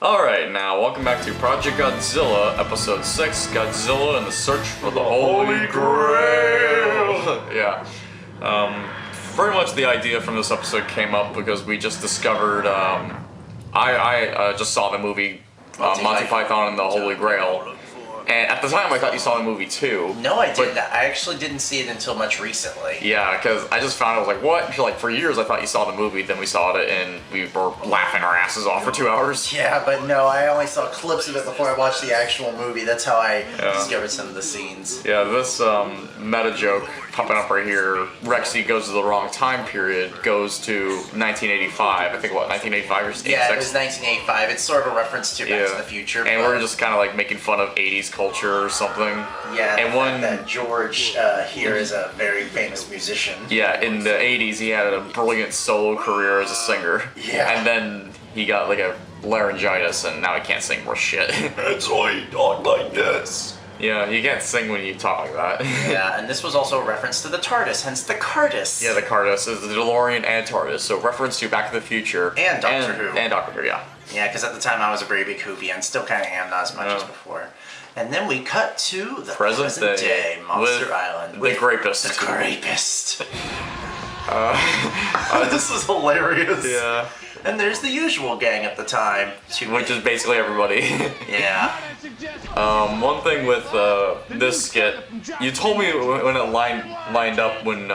Alright, now welcome back to Project Godzilla, Episode 6, Godzilla and the Search for the Holy Grail! Yeah. Pretty much the idea from this episode came up because we just discovered, I just saw the movie Monty Python and the Holy Grail. And at the time, I thought you saw the movie too. No, I didn't. I actually didn't see it until much recently. Yeah, because I just found it, I was like, what? Like, for years I thought you saw the movie, then we saw it, and we were laughing our asses off for 2 hours. Yeah, but no, I only saw clips of it before I watched the actual movie. That's how I discovered some of the scenes. Yeah, this meta joke popping up right here, Rexy goes to the wrong time period, goes to 1985. I think, what, 1985 or 86? Yeah, it was 1985. It's sort of a reference to Back to the Future. And we're just kind of like making fun of 80s culture or something. Yeah, and one that George here is a very famous musician. Yeah, in the 80s he had a brilliant solo career as a singer. Yeah. And then he got like a laryngitis and now he can't sing worth shit. That's why you talk like this. Yeah, you can't sing when you talk like that. Yeah, and this was also a reference to the TARDIS, hence the Cardis. Yeah, the Cardis is the DeLorean and TARDIS, so reference to Back to the Future. And Doctor Who. And Doctor Who, yeah. Yeah, because at the time I was a very big Whovian, and still kind of am, not as much as before. And then we cut to the present day Monster Island. The Grapist. The Grapist. This was hilarious. Yeah. And there's the usual gang at the time. Which is basically everybody. Yeah. One thing with this skit, you told me when it lined up when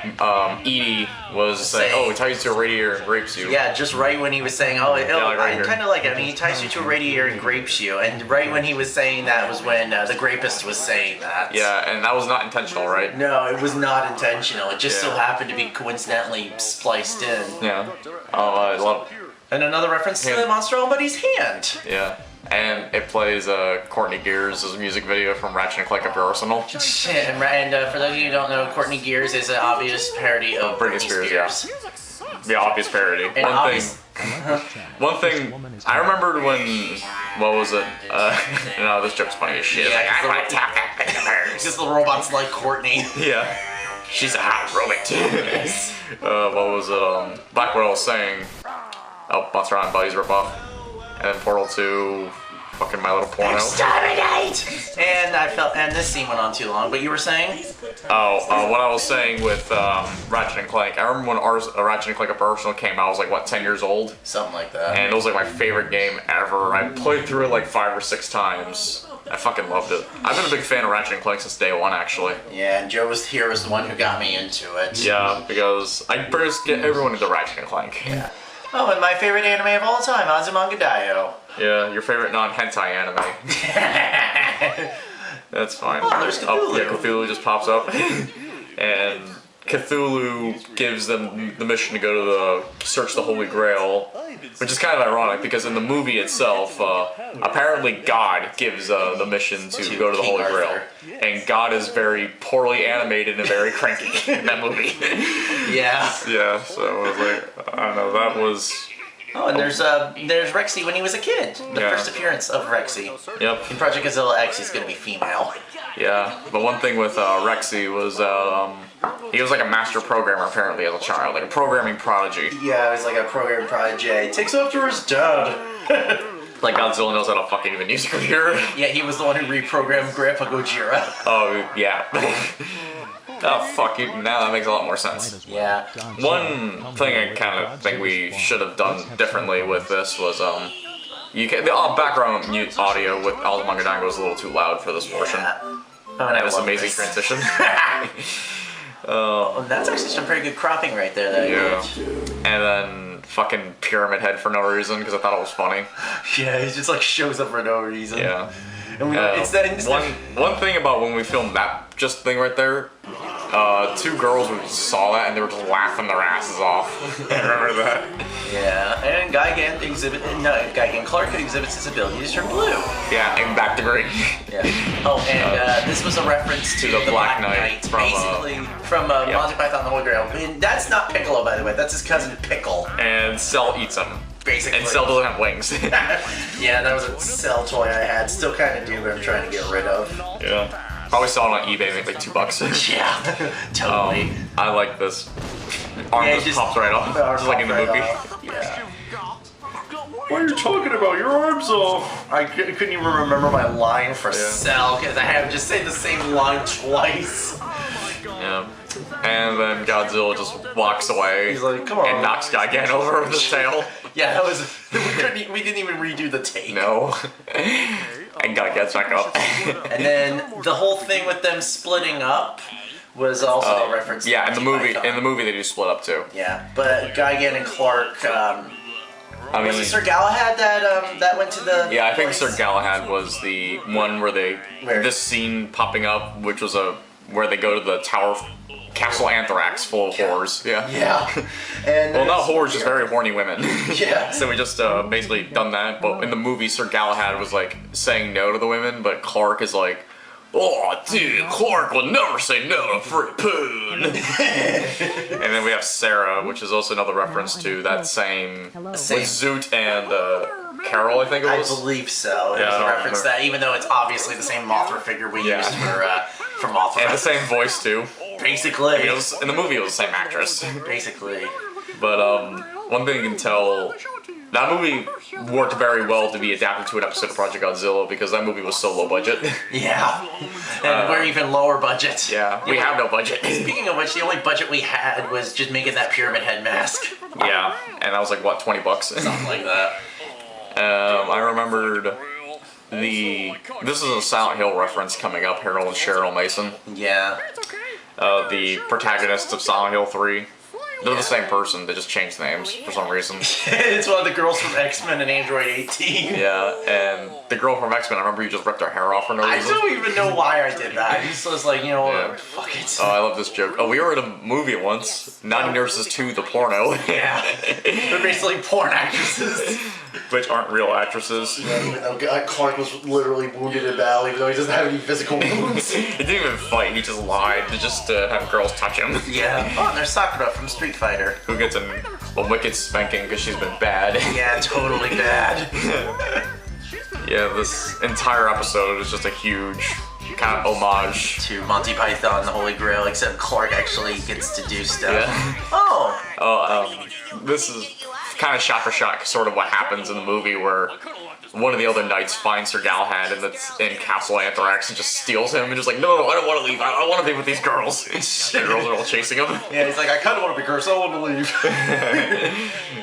Edie was saying, oh, he ties you to a radiator and grapes you. Yeah, just right when he was saying, oh, I kind of like it. I mean, he ties you to a radiator and grapes you. And right when he was saying that was when the Grapist was saying that. Yeah, and that was not intentional, right? No, it was not intentional. It just so happened to be coincidentally spliced in. Yeah. Oh, I love it. And another reference to the monster on Buddy's hand. Yeah. And it plays Courtney Gears' music video from Ratchet & Clank Up Your Arsenal. And for those of you who don't know, Courtney Gears is an obvious parody of Britney Spears. Yeah. The obvious parody. And one thing, I remembered when, what was it? No, this joke's funny as shit. Yeah, like, I want to tap that thing of hers. Because the robot's like Courtney. Yeah. She's a hot robot. What was it? Back what I was saying. Oh, Monster Island Buddies ripoff. And then Portal 2, fucking My Little Porno. Exterminate! And this scene went on too long, but you were saying? Oh, what I was saying with Ratchet & Clank. I remember when Ratchet & Clank Up Arsenal came out, I was like, what, 10 years old? Something like that. And it was like my favorite game ever. I played through it like 5 or 6 times. I fucking loved it. I've been a big fan of Ratchet & Clank since day one, actually. Yeah, and Joe was the one who got me into it. Yeah, because I first get everyone into Ratchet & Clank. Yeah. Oh, and my favorite anime of all time, Azumanga Daioh. Yeah, your favorite non-hentai anime. That's fine. Oh, there's Cthulhu. Oh, yeah, Cthulhu just pops up. And Cthulhu gives them the mission to go to search the Holy Grail, which is kind of ironic because in the movie itself, apparently God gives the mission to go to the Holy Grail. And God is very poorly animated and very cranky in that movie. Yeah. Yeah, so I was like, I don't know, that was... Oh, and there's Rexy when he was a kid. The first appearance of Rexy. Yep. In Project Godzilla X, he's going to be female. Yeah, but one thing with Rexy was he was like a master programmer apparently as a child, like a programming prodigy. Yeah, he was like a programming prodigy. Takes after his dad. Like Godzilla knows how to fucking even use a computer. Yeah, he was the one who reprogrammed Grandpa Gojira. Oh, yeah. Oh, fuck you. Now that makes a lot more sense. Yeah. One thing I kind of think we should have done differently with this was, the background mute audio with Azumanga Daioh was a little too loud for this portion. Oh, and this amazing transition. Oh, that's actually some pretty good cropping right there. And then fucking Pyramid Head for no reason because I thought it was funny. Yeah, he just like shows up for no reason. Yeah. And one thing about when we filmed that thing right there, 2 girls saw that and they were just laughing their asses off. I remember that. Yeah, and Clark exhibits his ability to turn blue. Yeah, and back to green. Yeah. Oh, and this was a reference to the Black Knight basically from Monty Python and the Holy Grail. I mean, that's not Piccolo, by the way. That's his cousin Pickle. And Cell eats him. Basically. And Cell doesn't have wings. Yeah, that was a Cell toy I had. Still kind of do, but I'm trying to get rid of. Yeah. Probably saw it on eBay, make like $2. Yeah, totally. I like this. Arm just pops right off, just like in the movie. Yeah. What are you talking about? Your arm's off. I couldn't even remember my line for Cell because I had to just say the same line twice. Yeah. And then Godzilla just walks away. He's like, come on. And knocks Gigan over with his tail. Yeah, that was. We didn't even redo the take. No. And God gets back up. And then the whole thing with them splitting up was also a reference. Yeah, to in the movie they do split up too. Yeah, but Gigan and Clark. I was mean, it Sir Galahad that went to the? Yeah, I think Sir Galahad was the one where this scene popping up, which was where they go to the tower. Castle Anthrax full of whores. Yeah. Yeah. And well, not whores, just very horny women. Yeah. So we just basically done that. But in the movie, Sir Galahad was like saying no to the women, but Clark is like, oh, dude, Clark will never say no to free poon. And then we have Sarah, which is also another reference to that same with Zoot and Carol, I think it was. I believe so. It was a reference to that, even though it's obviously the same Mothra figure we used for Mothra. And the same voice too. Basically. In the movie, it was the same actress. Basically. But one thing you can tell, that movie worked very well to be adapted to an episode of ProjectGodzilla because that movie was so low budget. Yeah. And we're even lower budget. Yeah, we have no budget. Speaking of which, the only budget we had was just making that pyramid head mask. Yeah, and that was like, what, $20? Something like that. I remembered this is a Silent Hill reference coming up, Harold and Cheryl Mason. Yeah. The protagonists of Silent Hill 3. They're the same person, they just changed names for some reason. It's one of the girls from X-Men and Android 18. Yeah, and the girl from X-Men, I remember you just ripped her hair off for no reason. I don't even know why I did that. I just was like, you know what, fuck it. Oh, I love this joke. Oh, we were at a movie once, Naughty Nurses 2, the porno. Yeah. They're basically porn actresses. Which aren't real actresses. Yeah, even though Clark was literally wounded in battle, even though he doesn't have any physical wounds. He didn't even fight, he just lied to just have girls touch him. Yeah. Oh, and there's Sakura from Street Fighter. Who gets a wicked spanking because she's been bad. Yeah, totally bad. Yeah, this entire episode is just a huge kind of homage to Monty Python, the Holy Grail, except Clark actually gets to do stuff. Yeah. Oh! This is kind of shot for shot sort of what happens in the movie where one of the other knights finds Sir Galahad in Castle Anthrax and just steals him and just like, no, I don't want to leave, I want to be with these girls. The girls are all chasing him. Yeah, he's like, I kind of want to be cursed, I want to leave.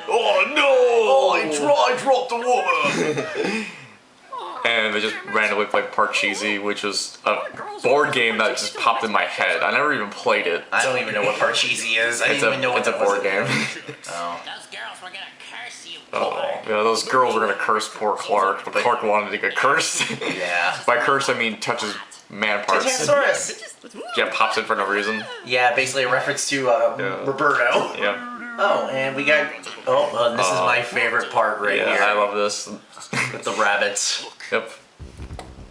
Oh no! Oh, I dropped the woman! And they just randomly played Parcheesi, which was a board game that just popped in my head. I never even played it. I don't even know what Parcheesi is. I didn't even know what it's a board game. Oh. Those girls were gonna curse you. Oh, yeah, those girls were gonna curse poor Clark, but Clark wanted to get cursed. Yeah. By curse, I mean touch his man parts. Tyrannosaurus! Yeah, pops in for no reason. Yeah, basically a reference to Roberto. Yeah. Oh, and we got... Oh, this is my favorite part right here. I love this. With the rabbits. Yep.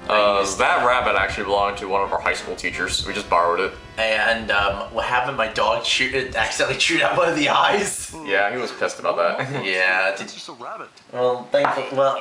That rabbit actually belonged to one of our high school teachers. We just borrowed it. And what happened? My dog accidentally chewed out one of the eyes. Yeah, he was pissed about that. Yeah. Just a rabbit. Well,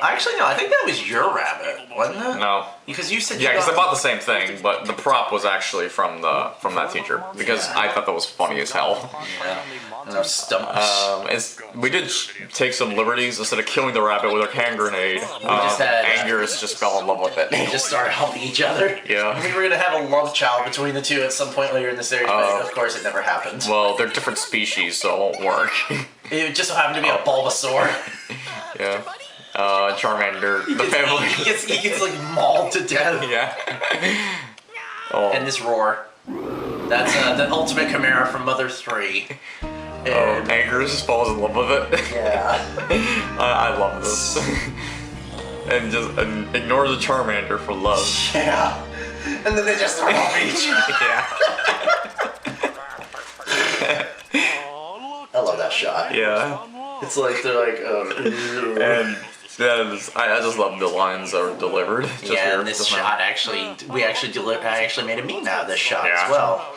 actually no. I think that was your rabbit, wasn't it? No. Because you said. Yeah, because I bought the same thing, but the prop was actually from that teacher because I thought that was funny as hell. Yeah. And our stomachs. We did take some liberties. Instead of killing the rabbit with a hand grenade, Angus just fell in love with it. They just started humping each other. Yeah. We were gonna have a love child between the two at some point later in the series, but of course it never happened. Well, they're different species, so it won't work. It just so happened to be a Bulbasaur. Yeah. Charmander, the family. He gets like mauled to death. Yeah. Oh. And this roar. That's the ultimate Chimera from Mother 3. And Angus just falls in love with it. Yeah. I love this. And just ignore the Charmander for love. Yeah. And then they just throw off each. Yeah. I love that shot. Yeah. It's like they're like, And I just love the lines that are delivered. Just yeah, and this shot actually, I actually made a meme out of this shot as well.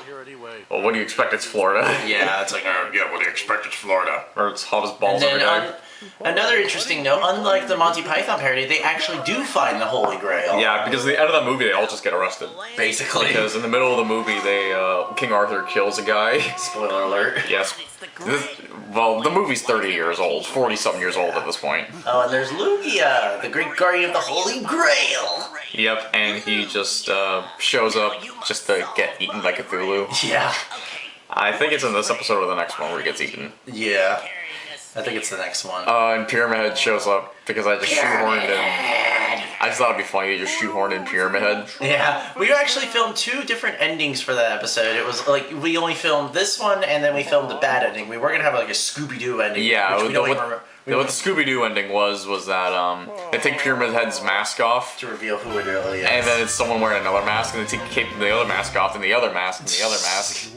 Well, what do you expect? It's Florida. Yeah, it's like, Yeah, what do you expect? It's Florida. Or it's hot as balls every day. Another interesting note, unlike the Monty Python parody, they actually do find the Holy Grail. Yeah, because at the end of that movie, they all just get arrested. Basically. Because in the middle of the movie, King Arthur kills a guy. Spoiler alert. Yes. Well, the movie's 30 years old, 40-something years old at this point. Oh, and there's Lugia, the great guardian of the Holy Grail. Yep, and he just shows up just to get eaten by Cthulhu. Yeah. I think it's in this episode or the next one where he gets eaten. Yeah. I think it's the next one. And Pyramid Head shows up because I just shoehorned in. I just thought it'd be funny to just shoehorn in Pyramid Head. Yeah, we actually filmed 2 different endings for that episode. It was like we only filmed this one and then we filmed the bad ending. We were gonna have like a Scooby-Doo ending. Yeah, which we don't even remember. What the Scooby-Doo ending was that they take Pyramid Head's mask off To reveal who it really is. and then it's someone wearing another mask, and they take the other mask off, and the other mask, and the other mask,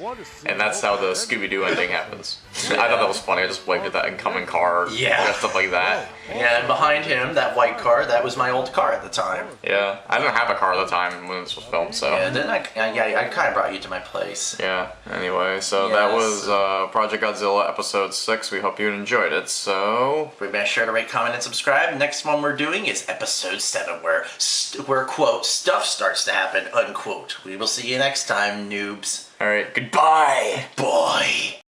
and that's how the Scooby-Doo ending happens. I thought that was funny. I just waved at that incoming car, Yeah. stuff like that. Yeah, and behind him, that white car, that was my old car at the time. Yeah, I didn't have a car at the time when this was filmed, so. Yeah, then I kind of brought you to my place. Yeah, anyway, so that was Project Godzilla episode 6. We hope you enjoyed it, so. Be sure to rate, comment, and subscribe. Next one we're doing is episode 7, where quote, stuff starts to happen, unquote. We will see you next time, noobs. Alright, goodbye! Bye.